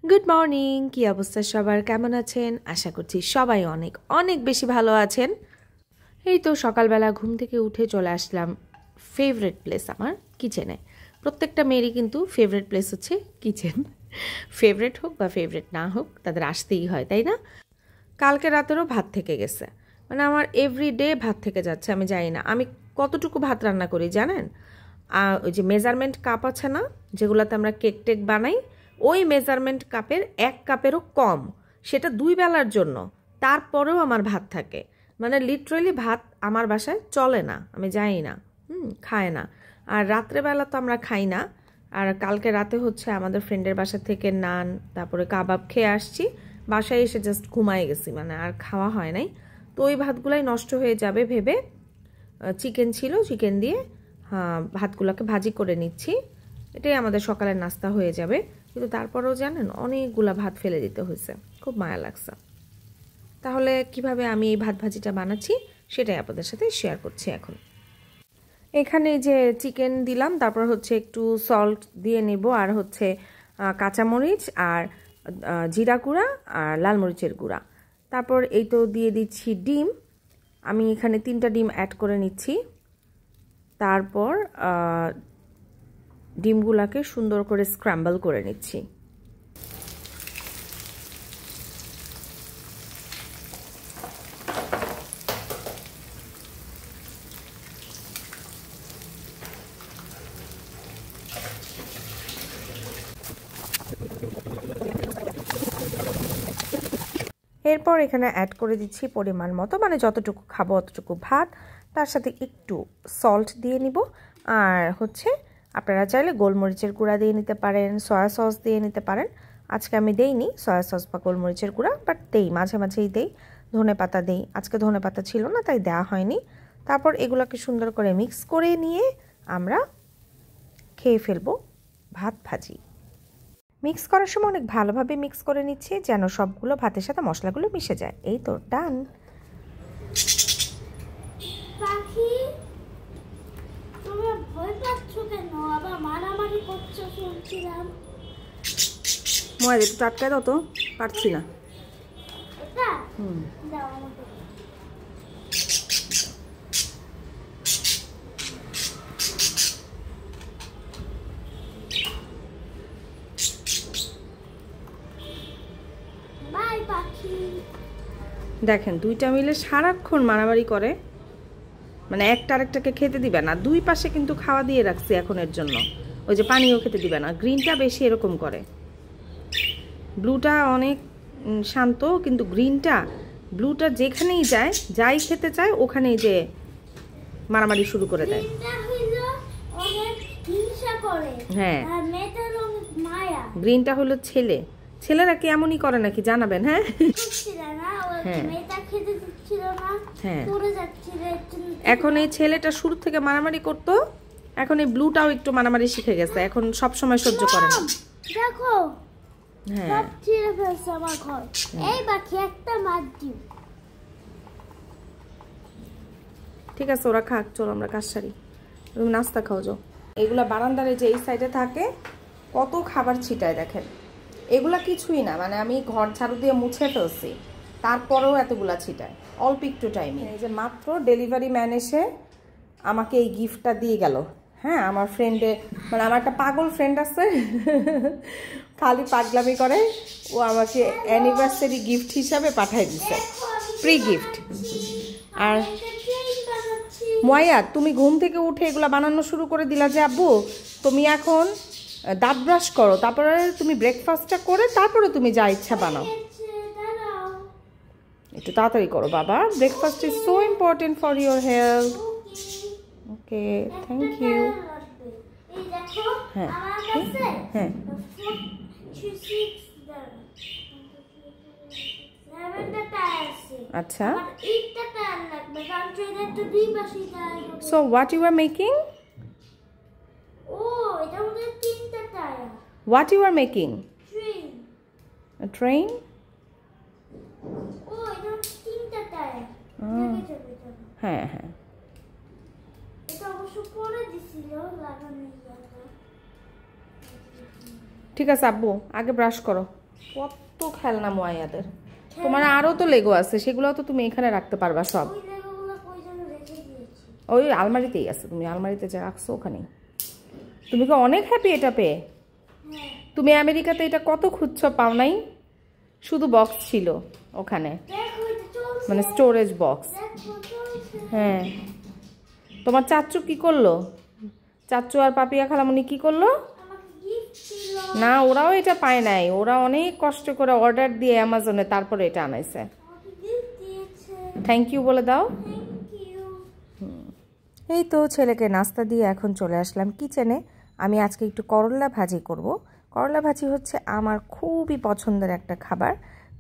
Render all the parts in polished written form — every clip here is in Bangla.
গুড মর্নিং, কি অবস্থা সবার, কেমন আছেন? আশা করছি সবাই অনেক অনেক বেশি ভালো আছেন। এই তো সকালবেলা ঘুম থেকে উঠে চলে আসলাম ফেভারিট প্লেস আমার, কিচেনে। প্রত্যেকটা মেয়েরই কিন্তু ফেভারিট প্লেস হচ্ছে কিচেন। ফেভারিট হোক বা ফেভারিট না হোক, তাদের আসতেই হয়, তাই না? কালকে রাতেরও ভাত থেকে গেছে, মানে আমার এভরিডে ভাত থেকে যাচ্ছে। আমি জানি না আমি কতটুকু ভাত রান্না করি জানেন? ওই যে মেজারমেন্ট কাপ আছে না, যেগুলোতে আমরা কেক টেক বানাই, ওই মেজারমেন্ট কাপের 1 কাপেরও কম, সেটা 2 বেলার জন্য। তারপরেও আমার ভাত থাকে, মানে লিটারেলি ভাত আমার বাসায় চলে না, আমি জানি না, খায় না। আর রাত্রেবেলা তো আমরা খাই না। আর কালকে রাতে হচ্ছে আমাদের ফ্রেন্ডের বাসা থেকে নান তারপরে কাবাব খেয়ে আসছি, বাসায় এসে জাস্ট ঘুমাই গেছি, মানে আর খাওয়া হয় নাই। তো ওই ভাতগুলাই নষ্ট হয়ে যাবে ভেবে চিকেন ছিল, চিকেন দিয়ে ভাতগুলোকে ভাজি করে নিচ্ছি। এটাই আমাদের সকালের নাস্তা হয়ে যাবে। কিন্তু তারপরেও জানেন অনেকগুলা ভাত ফেলে দিতে হয়েছে, খুব মায়া লাগছে। তাহলে কিভাবে আমি এই ভাত ভাজিটা বানাচ্ছি সেটাই আপনাদের সাথে শেয়ার করছি এখন। এখানে যে চিকেন দিলাম, তারপর হচ্ছে একটু সল্ট দিয়ে নেব, আর হচ্ছে কাঁচামরিচ আর জিরা গুঁড়া আর লাল মরিচের গুঁড়া। তারপর এই তো দিয়ে দিচ্ছি ডিম, আমি এখানে 3টা ডিম অ্যাড করে নিচ্ছি। তারপর ডিমগুলাকে সুন্দর করে স্ক্র্যাম্বল করে নিচ্ছি। এরপর এখানে অ্যাড করে দিচ্ছি পরিমাণ মতো, মানে যতটুকু খাবো অতটুকু ভাত, তার সাথে একটু সল্ট দিয়ে নিব। আর হচ্ছে আপনারা চাইলে গোলমরিচের গুঁড়া দিয়ে নিতে পারেন, সয়া সস দিয়ে নিতে পারেন। আজকে আমি দেইনি সয়া সস বা গোলমরিচের গুঁড়া, বাট দেই, মাঝে মাঝেই দেই। ধনে পাতা দেই, আজকে ধনে পাতা ছিল না তাই দেওয়া হয়নি। তারপর এগুলোকে সুন্দর করে মিক্স করে নিয়ে আমরা খেয়ে ফেলবো ভাত ভাজি। মিক্স করার সময় অনেক ভালোভাবে মিক্স করে নিচ্ছি যেন সবগুলো ভাতের সাথে মশলাগুলো মিশে যায়। এই তো ডান। পাখি, তুমি ভয় পাচ্ছ কেন? আবার মারামারি করছো শুনছিলাম। ময়দা একটু টাটকায় দাও তো, পারছি না। এটা দাও আমাকে। বাই পাখি। দেখেন দুইটা মিলে সারাক্ষণ মারামারি করে, মানে একটা আরেকটাকে খেতে দিবে না। দুই পাশে কিন্তু খাওয়া দিয়ে রাখছি এখনের জন্য, ওই যে পানিও খেতে দিবে না। গ্রিনটা বেশি এরকম করে, ব্লুটা অনেক শান্ত, কিন্তু ব্লুটা যেখানেই যায়, যাই খেতে চায় ওখানেই যে মারামারি শুরু করে দেয়। হ্যাঁ, গ্রিনটা হলো ছেলে। ছেলেরা কি এমনই করে নাকি জানাবেন? হ্যাঁ হ্যাঁ, এখন এই ছেলেটা শুরু থেকে মারামারি করতো, এখন এই ব্লুটাও একটু মারামারি শিখে গেছে, এখন সব সময় সহ্য করে না। দেখো হ্যাঁ, সব ছিঁড়ে ফেলছে আমার ঘর। এই বাকি একটা মার দিও। ঠিক আছে, ওরা খাক, চলো আমরা কাজ সারি, তুমি নাস্তা খাও যাও। এগুলা বারান্দারে যে এই সাইডে থাকে কত খাবার ছিটায় দেখেন। এগুলা কিছুই না, মানে আমি ঘর ঝাড়ু দিয়ে মুছে ফেলছি, তারপরেও এতগুলা ছিটায় অল্প একটু টাইমে। এই যে মাত্র ডেলিভারি ম্যান এসে আমাকে এই গিফটটা দিয়ে গেল। হ্যাঁ, আমার ফ্রেন্ডে, মানে আমার একটা পাগল ফ্রেন্ড আছে, খালি পাগলামি করে, ও আমাকে অ্যানিভার্সারি গিফট হিসাবে পাঠাই দিচ্ছে, প্রি গিফট। আর ময়া, তুমি ঘুম থেকে উঠে এগুলা বানানো শুরু করে দিলা যে আব্বু, তুমি এখন দাঁত ব্রাশ করো, তারপরে তুমি ব্রেকফাস্টটা করে তারপরে তুমি যা ইচ্ছা বানাও। একটু তাড়াতাড়ি করো বাবা, breakfast is so important for your health. Okay, thank you. হ্যাঁ হ্যাঁ, আচ্ছা। So what you are making? What you are making? A train? হ্যাঁ হ্যাঁ, ঠিক আছে আব্বু, আগে ব্রাশ করো। কত খেলনা মুয়াইয়াদের। তোমার আরও তো লেগো আছে, সেগুলো তো তুমি এখানে রাখতে পারবা সব। ওই আলমারিতেই আছে, তুমি আলমারিতে যা রাখছো ওখানেই। তুমি কি অনেক হ্যাপি এটা পেয়ে? তুমি আমেরিকাতে এটা কত খুঁজছো, পাও নাই? শুধু বক্স ছিল ওখানে, মানে স্টোরেজ বক্স। হ্যাঁ, তোমার চাচ্চু কি করলো? চাচ্চু আর পাপিয়া খালামুনি কি করলো? না, ওরাও এটা পায় নাই, ওরা অনেক কষ্ট করে অর্ডার দিয়ে অ্যামাজনে তারপরে এটা আনাইছে। থ্যাংক ইউ বলে দাও। এই তো ছেলেকে নাস্তা দিয়ে এখন চলে আসলাম কিচেনে। আমি আজকে একটু করলা ভাজি করব। করলা ভাজি হচ্ছে আমার খুবই পছন্দের একটা খাবার।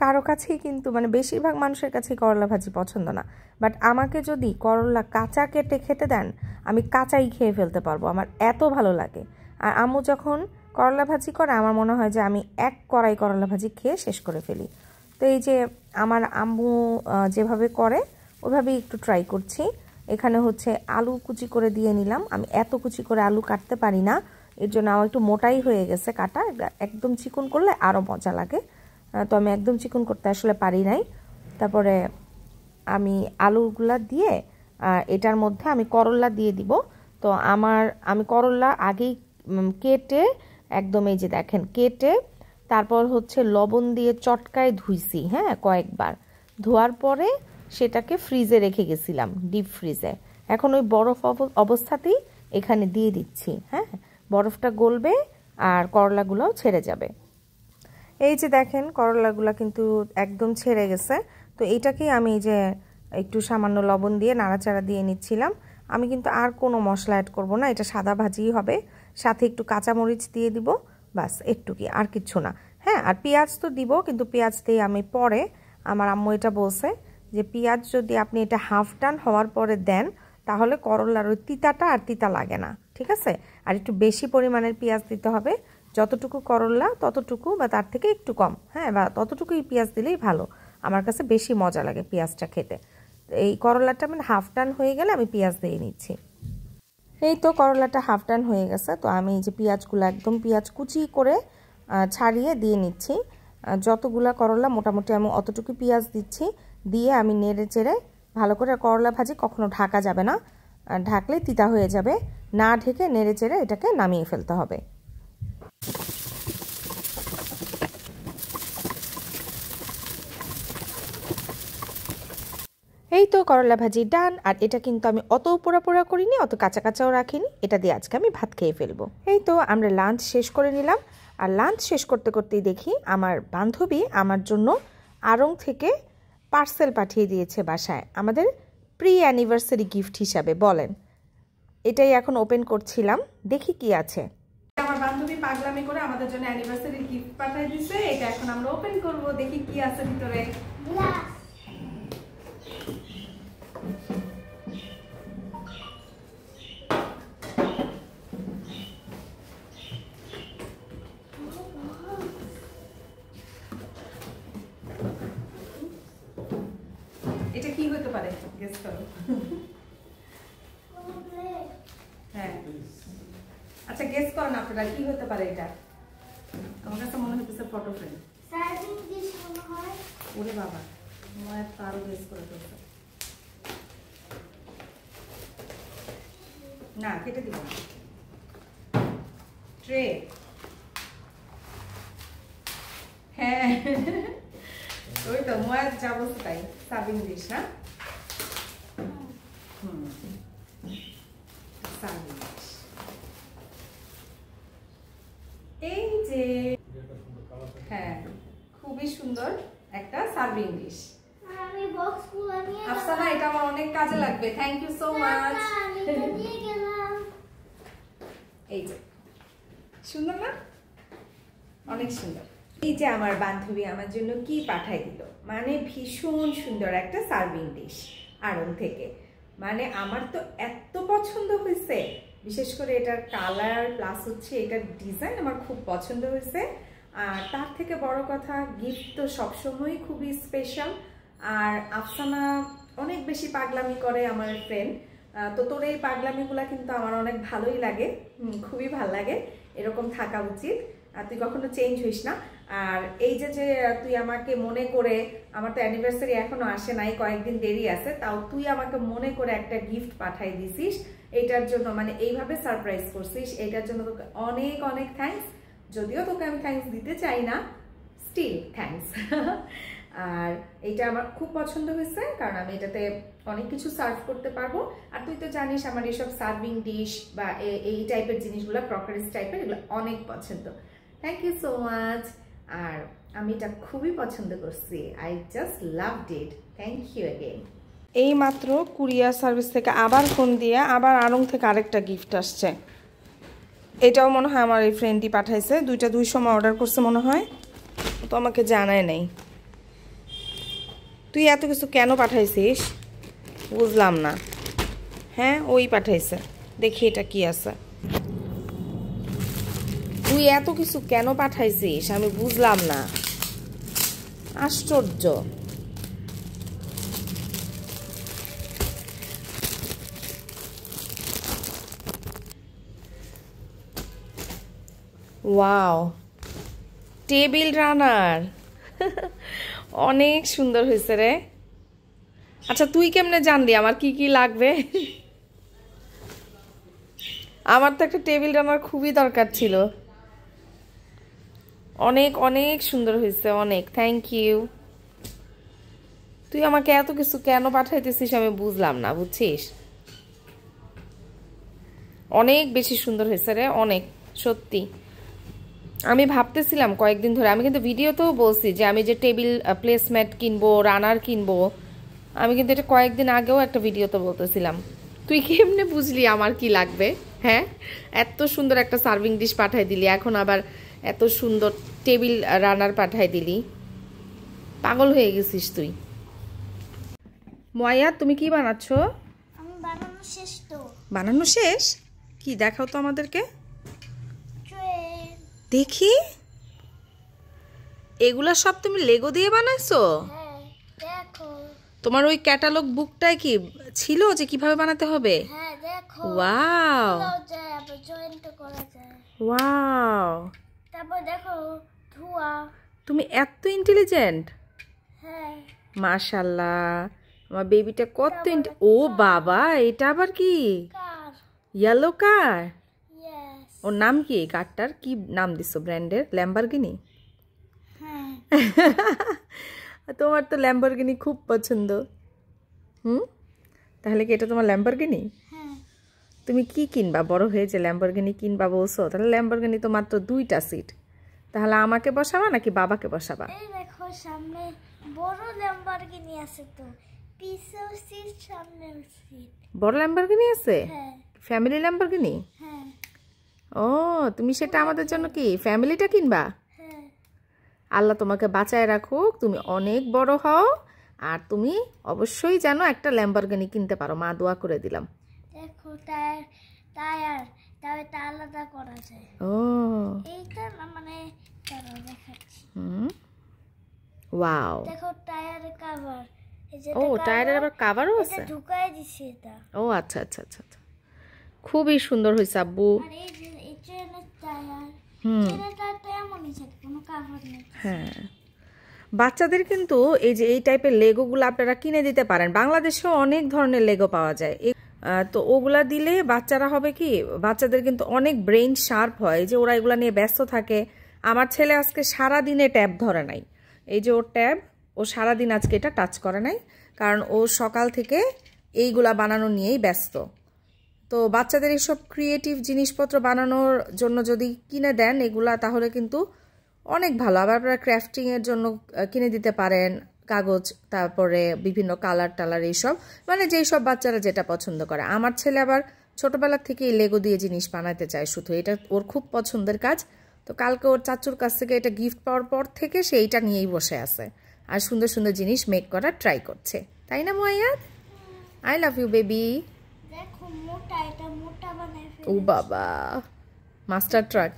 কারো কাছেই কিন্তু, মানে বেশিরভাগ মানুষের কাছেই করলা ভাজি পছন্দ না, বাট আমাকে যদি করলা কাঁচা কেটে খেতে দেন, আমি কাঁচাই খেয়ে ফেলতে পারবো, আমার এত ভালো লাগে। আর আম্মু যখন করলা ভাজি করে, আমার মনে হয় যে আমি এক কড়াই করলা ভাজি খেয়ে শেষ করে ফেলি। তো এই যে আমার আম্মু যেভাবে করে ওইভাবেই একটু ট্রাই করছি। এখানে হচ্ছে আলু কুচি করে দিয়ে নিলাম। আমি এত কুচি করে আলু কাটতে পারি না, এর জন্য আমার একটু মোটাই হয়ে গেছে কাটা। একদম চিকন করলে আরও মজা লাগে, তো আমি একদম চিকন করতে আসলে পারি নাই। তারপরে আমি আলুগুলা দিয়ে এটার মধ্যে আমি করলা দিয়ে দিব। তো আমি করলা আগেই কেটে একদম, এই যে দেখেন, কেটে তারপর হচ্ছে লবণ দিয়ে চটকায় ধুইছি, হ্যাঁ, কয়েকবার। ধোয়ার পরে সেটাকে ফ্রিজে রেখে গেছিলাম, ডিপ ফ্রিজে। এখন ওই বরফ অবস্থাতেই এখানে দিয়ে দিচ্ছি, হ্যাঁ, বরফটা গলবে আর করলাগুলোও ছেড়ে যাবে। এই যে দেখেন করলাগুলো কিন্তু একদম ছেড়ে গেছে। তো এইটাকেই আমি যে একটু সামান্য লবণ দিয়ে নাড়াচাড়া দিয়ে নিচ্ছিলাম। আমি কিন্তু আর কোনো মশলা অ্যাড করব না, এটা সাদা ভাজিই হবে। সাথে একটু কাঁচামরিচ দিয়ে দিব, বাস একটুকি, আর কিচ্ছু না। হ্যাঁ, আর পেঁয়াজ তো দিব, কিন্তু পেঁয়াজ দিয়ে আমি পরে, আমার আম্মু এটা বলছে যে পেঁয়াজ যদি আপনি এটা হাফ ডান হওয়ার পরে দেন, তাহলে করলার ওই তিতাটা আর তিতা লাগে না, ঠিক আছে? আর একটু বেশি পরিমাণের পেঁয়াজ দিতে হবে, যতটুকু করলা ততটুকু বা তার থেকে একটু কম, হ্যাঁ, বা ততটুকুই পেঁয়াজ দিলেই ভালো। আমার কাছে বেশি মজা লাগে পেঁয়াজটা খেতে। এই করলাটা মানে হাফ ডান হয়ে গেলে আমি পেঁয়াজ দিয়ে নিচ্ছি। এই তো করলাটা হাফ ডান হয়ে গেছে। তো আমি এই যে পেঁয়াজগুলো একদম পেঁয়াজ কুচি করে ছাড়িয়ে দিয়ে নিচ্ছি। যতগুলা করলা মোটামুটি আমি অতটুকু পেঁয়াজ দিচ্ছি, দিয়ে আমি নেড়ে চেড়ে ভালো করে, করলা ভাজি কখনো ঢাকা যাবে না, ঢাকলে তিতা হয়ে যাবে। না ঢেকে নেড়ে চেড়ে এটাকে নামিয়ে ফেলতে হবে। এই তো করলা ভাজি ডান। আর এটা কিন্তু আমি অত পোড়া পোড়া করিনি, অত কাঁচা কাঁচাও রাখিনি, এটা দিয়ে আজকে আমি ভাত খেয়ে ফেলবো। এই তো আমরা লাঞ্চ শেষ করে নিলাম। আর লাঞ্চ শেষ করতে করতেই দেখি আমার বান্ধবী আমার জন্য আড়ং থেকে পার্সেল পাঠিয়ে দিয়েছে বাসায়, আমাদের প্রি অ্যানিভার্সারি গিফট হিসাবে। বলেন, এটাই এখন ওপেন করছিলাম, দেখি কি আছে। আমার বান্ধবী পাগলামি করে আমাদের জন্য অ্যানিভার্সারি গিফট পাঠিয়ে দিয়েছে, এটা এখন আমরা ওপেন করব, দেখি কি আছে ভিতরে। এটা কি হতে পারে, গেস করো। হ্যাঁ, আচ্ছা গেস করো না আপনারা, কি হতে পারে এটা? আমার কাছে মনে হচ্ছে ফটো ফ্রেম। ওরে বাবা, আমার একটা আরো গেস করে ফেলছে। না, কেটে দিব না। ট্রে। হ্যাঁ, ওই তো ময়া যা বলছে তাই, সার্ভিং ডিশ না? Serving dish. এই যে, হ্যাঁ, খুবই সুন্দর একটা সার্ভিং ডিশ। আমি বক্সগুলো নিয়ে আফসানা, এটা আমার অনেক কাজে লাগবে। Thank you so much. এই যে, সুন্দর না? অনেক সুন্দর। এই যে আমার বান্ধবী আমার জন্য কি পাঠাই দিল, মানে ভীষণ সুন্দর একটা সার্ভিং ডিশ আড়ং থেকে। মানে আমার তো এত পছন্দ হয়েছে, বিশেষ করে এটার কালার প্লাস হচ্ছে এটার ডিজাইন আমার খুব পছন্দ হয়েছে। আর তার থেকে বড় কথা, গিফট তো সবসময়ই খুবই স্পেশাল। আর আফসানা অনেক বেশি পাগলামি করে, আমার ফ্রেন্ড। তো তোর এই পাগলামিগুলা কিন্তু আমার অনেক ভালোই লাগে, খুবই ভালো লাগে, এরকম থাকা উচিত। তুই কখনো চেঞ্জ হইস না। আর এই যে যে তুই আমাকে মনে করে, আমার তো অ্যানিভার্সারি এখনো আসে নাই, কয়েকদিন দেরি আছে, তাও তুই আমাকে মনে করে একটা গিফট পাঠাই দিছিস, এটার জন্য মানে এইভাবে সারপ্রাইজ করছিস, এটার জন্য তোকে অনেক অনেক থ্যাঙ্কস। যদিও তোকে আমি থ্যাঙ্কস দিতে চাই না, স্টিল থ্যাঙ্কস। আর এটা আমার খুব পছন্দ হয়েছে, কারণ আমি এটাতে অনেক কিছু সার্ভ করতে পারবো। আর তুই তো জানিস আমার এইসব সার্ভিং ডিশ বা এই টাইপের জিনিসগুলো, ক্রকারিজ টাইপের, এগুলো অনেক পছন্দ। Thank you so much. আর আমি এটা খুবই পছন্দ করছি, I just loved it, thank you again. এই মাত্র কুরিয়ার সার্ভিস থেকে আবার ফোন দিয়ে আবার আড়ং থেকে আরেকটা গিফট আসছে। এটাও মনে হয় আমার এই ফ্রেন্ডই পাঠাইছে, দুইটা দুই সময় অর্ডার করছে মনে হয়, তো আমাকে জানায় নাই। তুই এত কিছু কেন পাঠাইছিস বুঝলাম না। হ্যাঁ ওই পাঠাইছে, দেখি এটা কি আছে। তুই এত কিছু কেন পাঠাইছিস আমি বুঝলাম না, আশ্চর্য। Wow, table runner. অনেক সুন্দর হয়েছে রে। আচ্ছা তুই কেমনে জানলি আমার কি কি লাগবে? আমার তো একটা টেবিল রানার খুবই দরকার ছিল। অনেক অনেক সুন্দর হয়েছে, অনেক থ্যাংক ইউ। তুই আমাকে এত কিছু কেন পাঠাইতেছিস আমি বুঝলাম না, বুঝছিস? অনেক বেশি সুন্দর হয়েছে রে, অনেক, সত্যি। আমি ভাবতেছিলাম কয়েকদিন ধরে, আমি কিন্তু ভিডিওতেও বলছি যে আমি যে টেবিল প্লেসম্যাট কিনবো, রানার কিনবো, আমি কিন্তু এটা কয়েকদিন আগেও একটা ভিডিওতে বলতেছিলাম। তুই কেমনে বুঝলি আমার কি লাগবে? হ্যাঁ, এত সুন্দর একটা সার্ভিং ডিশ পাঠাই দিলি, এখন আবার এত সুন্দর টেবিল রানার পাঠাই দিলি, পাগল হয়ে গেছিস তুই। মায়া তুমি কি বানাচ্ছ? আমি বানানো শেষ তো। বানানো শেষ? কি দেখাও তো আমাদেরকে ট্রেন। দেখি। এগুলা সব তুমি লেগো দিয়ে বানাইছো? হ্যাঁ দেখো। তোমার ওই ক্যাটালগ বুকটায় কি ছিল যে কিভাবে বানাতে হবে? হ্যাঁ দেখো। ওয়াও যায় আবার জয়েন্ট করা যায়। ওয়াও, তারপর দেখো ধোয়া। তুমি এত ইন্টেলিজেন্ট। হ্যাঁ মাশাআল্লাহ, আমার বেবিটা কত ও বাবা, এটা আবার কি? কার। ইয়েলো কার। ইয়েস। ওর নাম কি? কারটার কি নাম দিছো ব্র্যান্ডের? ল্যাম্বরগিনি? হ্যাঁ। তোমার তো ল্যাম্বরগিনি খুব পছন্দ। তাহলে কি এটা তোমার ল্যাম্বরগিনি? হ্যাঁ। তুমি কি কিনবা বড় হয়ে, যে ল্যাম্বরগিনি কিনবা বলছো? তাহলে ল্যাম্বরগিনি তো মাত্র 2টা সিট, তাহলে আমাকে বসাবা নাকি বাবাকে বসাবা? এই দেখো সামনে বড় ল্যাম্বরগিনি আছে তো, পিছেও সিট সামনেও সিট। বড় ল্যাম্বরগিনি আছে? হ্যাঁ। Family Lamborghini? হ্যাঁ। ও, তুমি সেটা আমাদের জন্য কি ফ্যামিলিটা কিনবা? হ্যাঁ। আল্লাহ তোমাকে বাঁচায় রাখুক, তুমি অনেক বড় হও, আর তুমি অবশ্যই যেন একটা ল্যাম্বরগিনি কিনতে পারো, মা দোয়া করে দিলাম। দেখো টায়ার টায়ার টায়ারটা আলাদা করা যায়। ও এইটা না মানে দাঁড়াও দেখাচ্ছি। ওয়াও, দেখো টায়ারের কভার। এই যে ও টায়ারের আবার কভারও আছে? এটা ঢুকায় দিছি এটা। ও আচ্ছা আচ্ছা আচ্ছা আচ্ছা, খুবই সুন্দর হয়েছে আব্বু। আর এই যে এই ট্রেনের টায়ার, ট্রেনের টায়ারটা এমনই থাকে, কোনো কভার নেই। হ্যাঁ, বাচ্চাদের কিন্তু এই যে এই টাইপের লেগোগুলো আপনারা কিনে দিতে পারেন, বাংলাদেশেও অনেক ধরনের লেগো পাওয়া যায়। তো ওগুলা দিলে বাচ্চারা হবে কি, বাচ্চাদের কিন্তু অনেক ব্রেইন শার্প হয়, যে ওরা এগুলা নিয়ে ব্যস্ত থাকে। আমার ছেলে আজকে সারাদিনে ট্যাব ধরে নাই, এই যে ওর ট্যাব, ও সারাদিন আজকে এটা টাচ করে নাই, কারণ ও সকাল থেকে এইগুলা বানানো নিয়েই ব্যস্ত। তো বাচ্চাদের এইসব ক্রিয়েটিভ জিনিসপত্র বানানোর জন্য যদি কিনে দেন এগুলা, তাহলে কিন্তু অনেক ভালো। আবার আপনারা ক্রাফটিংয়ের জন্য কিনে দিতে পারেন কাগজ, তারপরে বিভিন্ন কালার টালার, এইসব মানে যেই সব বাচ্চারা যেটা পছন্দ করে। আমার ছেলে আবার ছোটবেলা থেকেই লেগো দিয়ে জিনিস বানাতে চায়, শুধু এটা ওর খুব পছন্দের কাজ। তো কালকে ওর চাচুর কাছ থেকে এটা গিফট পাওয়ার পর থেকে সে এইটা নিয়েই বসে আছে আর সুন্দর সুন্দর জিনিস মেক করার ট্রাই করছে, তাই না Muayyad? I love you baby. দেখো মোটা, এটা মোটা বানায় ও বাবা, মাস্টার ট্রাক।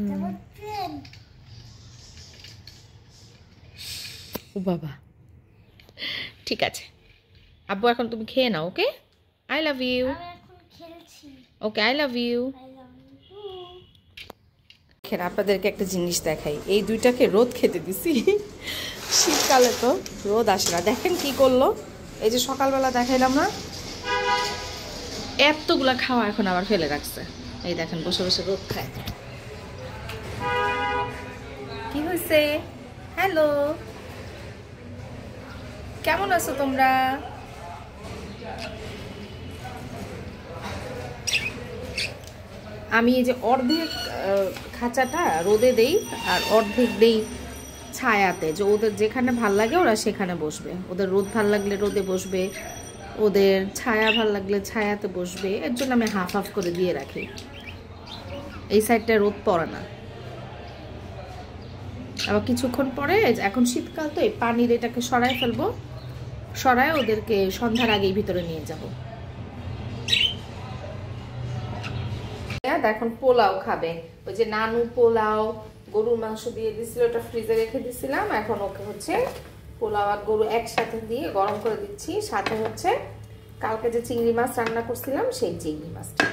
তারপর ট্রেন। ও বাবা, ঠিক আছে আব্বু, এখন তুমি খেয়ে নাও। ওকে, আই লাভ ইউ। আমি এখন খেলছি। Okay, I love you. I love you. আপনাদেরকে একটা জিনিস দেখাই, এই দুইটাকে রোদ খেতে দিছি। শীতকালে তো রোদ আসে না। দেখেন কি করলো, এই যে সকালবেলা দেখাইলাম না, এতগুলা খাওয়া এখন আবার ফেলে রাখছে। এই দেখেন বসে বসে রোদ খায়। কি হয়েছে? হ্যালো, কেমন আছো তোমরা? আমি এই যে অর্ধেক খাঁচাটা রোদে দেই আর অর্ধেক দেই ছায়াতে, যে ওদের যেখানে ভাল লাগে ওরা সেখানে বসবে। ওদের রোদ ভাল লাগলে রোদে বসবে, ওদের ছায়া ভাল লাগলে ছায়াতে বসবে। এর জন্য আমি হাফ হাফ করে দিয়ে রাখি। এই সাইডটা রোদ পড়ে না। আবার কিছুক্ষণ পরে, এখন শীতকাল তো, এই পানির এটাকে সরায় ফেলবো, সরায় ওদেরকে সন্ধ্যার আগেই ভিতরে নিয়ে যাব। এখন পোলাও খাবে। ওই যে নানু পোলাও গরুর মাংস দিয়ে দিছিল, ওটা ফ্রিজে রেখে দিছিলাম। এখন ওকে হচ্ছে পোলাও আর গরু একসাথে দিয়ে গরম করে দিচ্ছি। সাথে হচ্ছে কালকে যে চিংড়ি মাছ রান্না করছিলাম সেই চিংড়ি মাছটা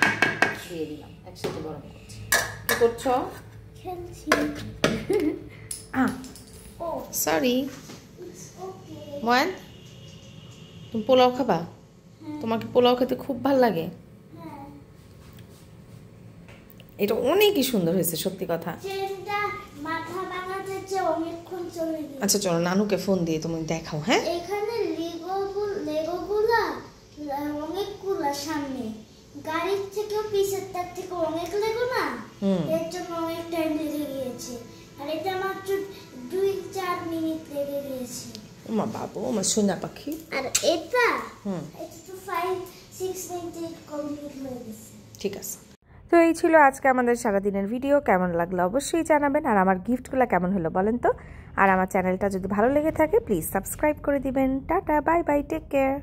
দিয়ে দিলাম, একসাথে গরম করছি। কি করছো? সরি ময়ান, তুমি পোলাও খাবা? তোমাকে পোলাও খেতে খুব ভালো লাগে? এটা অনেকই সুন্দর হয়েছে, সত্যি কথা। আচ্ছা চলো নানুকে ফোন দিয়ে তুমি দেখাও। হ্যাঁ, এখানে লেগোগুলা অনেকগুলা সামনে, গাড়ির থেকেও পিছের তার থেকে অনেক লেগো না, এর জন্য অনেক টাইম লেগে গিয়েছে। আর এটা মাত্র 2-4 মিনিট লেগে গিয়েছে। ওমা বাবু, আমার সোনা পাখি। আর এটা তো 5-6 মিনিট কমপ্লিট হয়ে গেছে। ঠিক আছে। তো এই ছিল আজকে আমাদের সারাদিনের ভিডিও। কেমন লাগলো অবশ্যই জানাবেন। আর আমার গিফটগুলো কেমন হলো বলেন তো। আর আমার চ্যানেলটা যদি ভালো লেগে থাকে প্লিজ সাবস্ক্রাইব করে দিবেন। Tata, bye bye, take care.